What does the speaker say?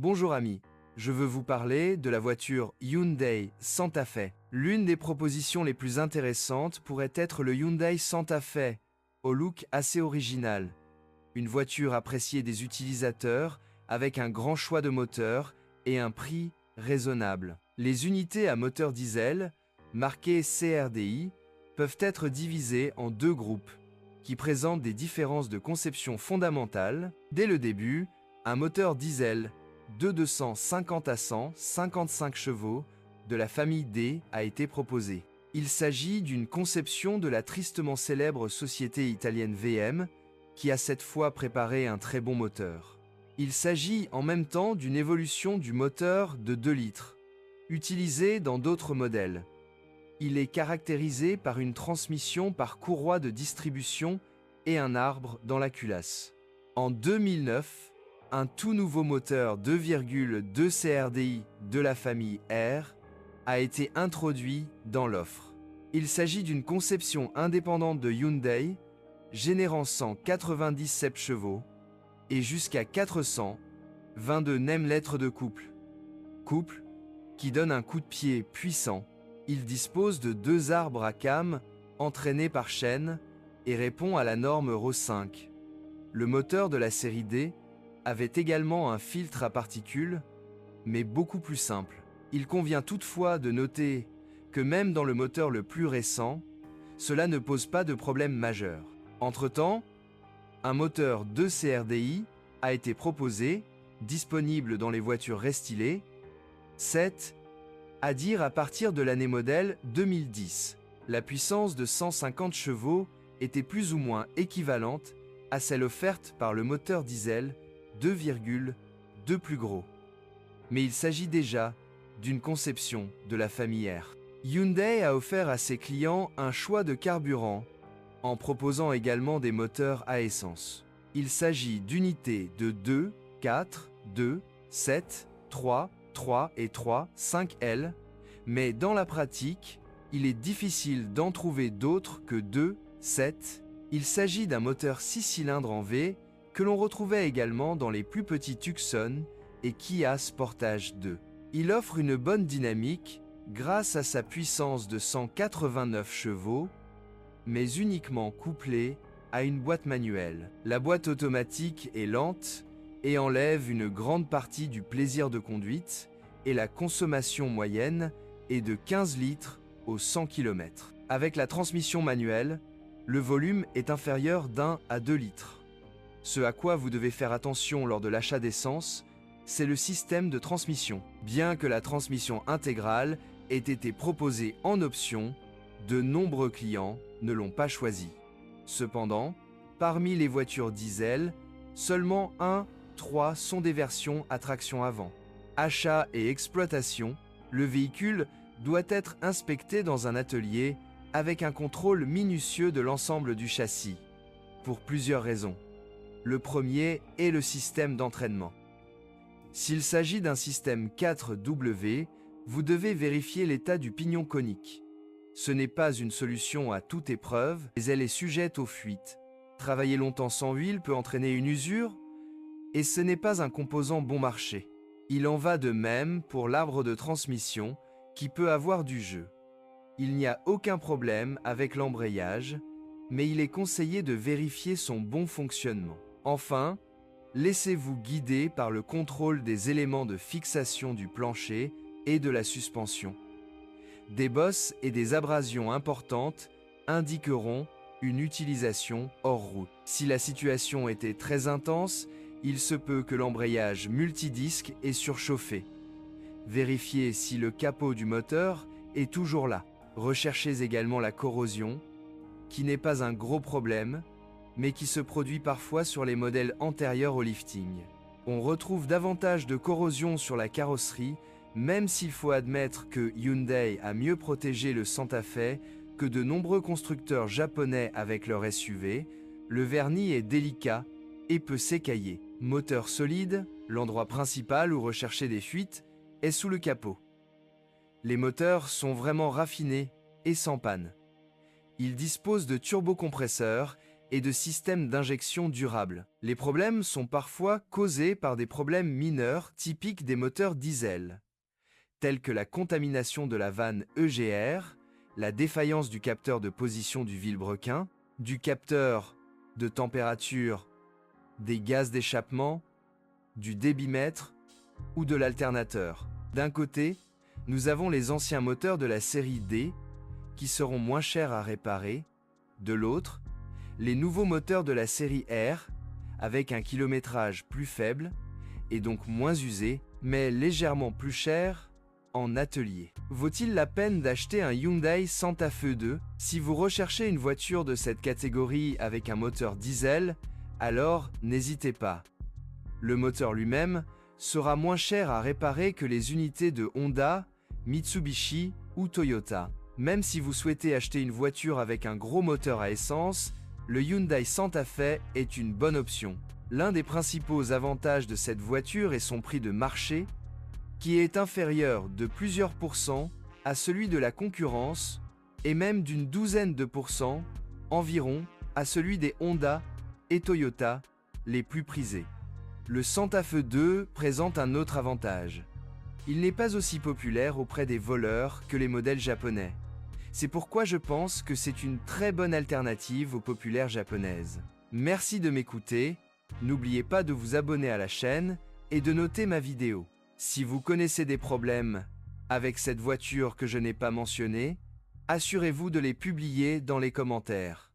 Bonjour amis, je veux vous parler de la voiture Hyundai Santa Fe. L'une des propositions les plus intéressantes pourrait être le Hyundai Santa Fe, au look assez original. Une voiture appréciée des utilisateurs avec un grand choix de moteurs et un prix raisonnable. Les unités à moteur diesel, marquées CRDI, peuvent être divisées en deux groupes, qui présentent des différences de conception fondamentales. Dès le début, un moteur diesel de 250 à 155 chevaux de la famille D a été proposé. Il s'agit d'une conception de la tristement célèbre société italienne VM, qui a cette fois préparé un très bon moteur. Il s'agit en même temps d'une évolution du moteur de 2 litres, utilisé dans d'autres modèles. Il est caractérisé par une transmission par courroie de distribution et un arbre dans la culasse. En 2009, un tout nouveau moteur 2,2 CRDI de la famille R a été introduit dans l'offre. Il s'agit d'une conception indépendante de Hyundai, générant 197 chevaux et jusqu'à 422 Nm de couple. Couple qui donne un coup de pied puissant. Il dispose de 2 arbres à cames entraînés par chaîne et répond à la norme Euro 5. Le moteur de la série D avait également un filtre à particules, mais beaucoup plus simple. Il convient toutefois de noter que même dans le moteur le plus récent, cela ne pose pas de problème majeur. Entre-temps, un moteur 2 CRDI a été proposé, disponible dans les voitures restylées, 7, à dire à partir de l'année modèle 2010. La puissance de 150 chevaux était plus ou moins équivalente à celle offerte par le moteur diesel 2,2 plus gros. Mais il s'agit déjà d'une conception de la famille R. Hyundai a offert à ses clients un choix de carburant en proposant également des moteurs à essence. Il s'agit d'unités de 2, 4, 2, 7, 3, 3 et 3, 5L, mais dans la pratique, il est difficile d'en trouver d'autres que 2, 7. Il s'agit d'un moteur 6 cylindres en V que l'on retrouvait également dans les plus petits Tucson et Kia Sportage 2. Il offre une bonne dynamique grâce à sa puissance de 189 chevaux, mais uniquement couplée à une boîte manuelle. La boîte automatique est lente et enlève une grande partie du plaisir de conduite, et la consommation moyenne est de 15 litres au 100 km. Avec la transmission manuelle, le volume est inférieur d'1 à 2 litres. Ce à quoi vous devez faire attention lors de l'achat d'essence, c'est le système de transmission. Bien que la transmission intégrale ait été proposée en option, de nombreux clients ne l'ont pas choisi. Cependant, parmi les voitures diesel, seulement 3 sont des versions à traction avant. Achat et exploitation, le véhicule doit être inspecté dans un atelier avec un contrôle minutieux de l'ensemble du châssis, pour plusieurs raisons. Le premier est le système d'entraînement. S'il s'agit d'un système 4W, vous devez vérifier l'état du pignon conique. Ce n'est pas une solution à toute épreuve, mais elle est sujette aux fuites. Travailler longtemps sans huile peut entraîner une usure, et ce n'est pas un composant bon marché. Il en va de même pour l'arbre de transmission, qui peut avoir du jeu. Il n'y a aucun problème avec l'embrayage, mais il est conseillé de vérifier son bon fonctionnement. Enfin, laissez-vous guider par le contrôle des éléments de fixation du plancher et de la suspension. Des bosses et des abrasions importantes indiqueront une utilisation hors route. Si la situation était très intense, il se peut que l'embrayage multidisque est surchauffé. Vérifiez si le capot du moteur est toujours là. Recherchez également la corrosion, qui n'est pas un gros problème, mais qui se produit parfois sur les modèles antérieurs au lifting. On retrouve davantage de corrosion sur la carrosserie, même s'il faut admettre que Hyundai a mieux protégé le Santa Fe que de nombreux constructeurs japonais avec leur SUV. Le vernis est délicat et peut s'écailler. Moteur solide, l'endroit principal où rechercher des fuites est sous le capot. Les moteurs sont vraiment raffinés et sans panne. Ils disposent de turbocompresseurs et de systèmes d'injection durables. Les problèmes sont parfois causés par des problèmes mineurs typiques des moteurs diesel, tels que la contamination de la vanne EGR, la défaillance du capteur de position du vilebrequin, du capteur de température, des gaz d'échappement, du débitmètre ou de l'alternateur. D'un côté, nous avons les anciens moteurs de la série D, qui seront moins chers à réparer. De l'autre, les nouveaux moteurs de la série R, avec un kilométrage plus faible et donc moins usé, mais légèrement plus cher en atelier. Vaut-il la peine d'acheter un Hyundai Santa Fe 2? Si vous recherchez une voiture de cette catégorie avec un moteur diesel, alors n'hésitez pas. Le moteur lui-même sera moins cher à réparer que les unités de Honda, Mitsubishi ou Toyota. Même si vous souhaitez acheter une voiture avec un gros moteur à essence, le Hyundai Santa Fe est une bonne option. L'un des principaux avantages de cette voiture est son prix de marché, qui est inférieur de plusieurs pourcents à celui de la concurrence, et même d'une douzaine de pourcents environ à celui des Honda et Toyota les plus prisés. Le Santa Fe 2 présente un autre avantage. Il n'est pas aussi populaire auprès des voleurs que les modèles japonais. C'est pourquoi je pense que c'est une très bonne alternative aux populaires japonaises. Merci de m'écouter, n'oubliez pas de vous abonner à la chaîne et de noter ma vidéo. Si vous connaissez des problèmes avec cette voiture que je n'ai pas mentionnée, assurez-vous de les publier dans les commentaires.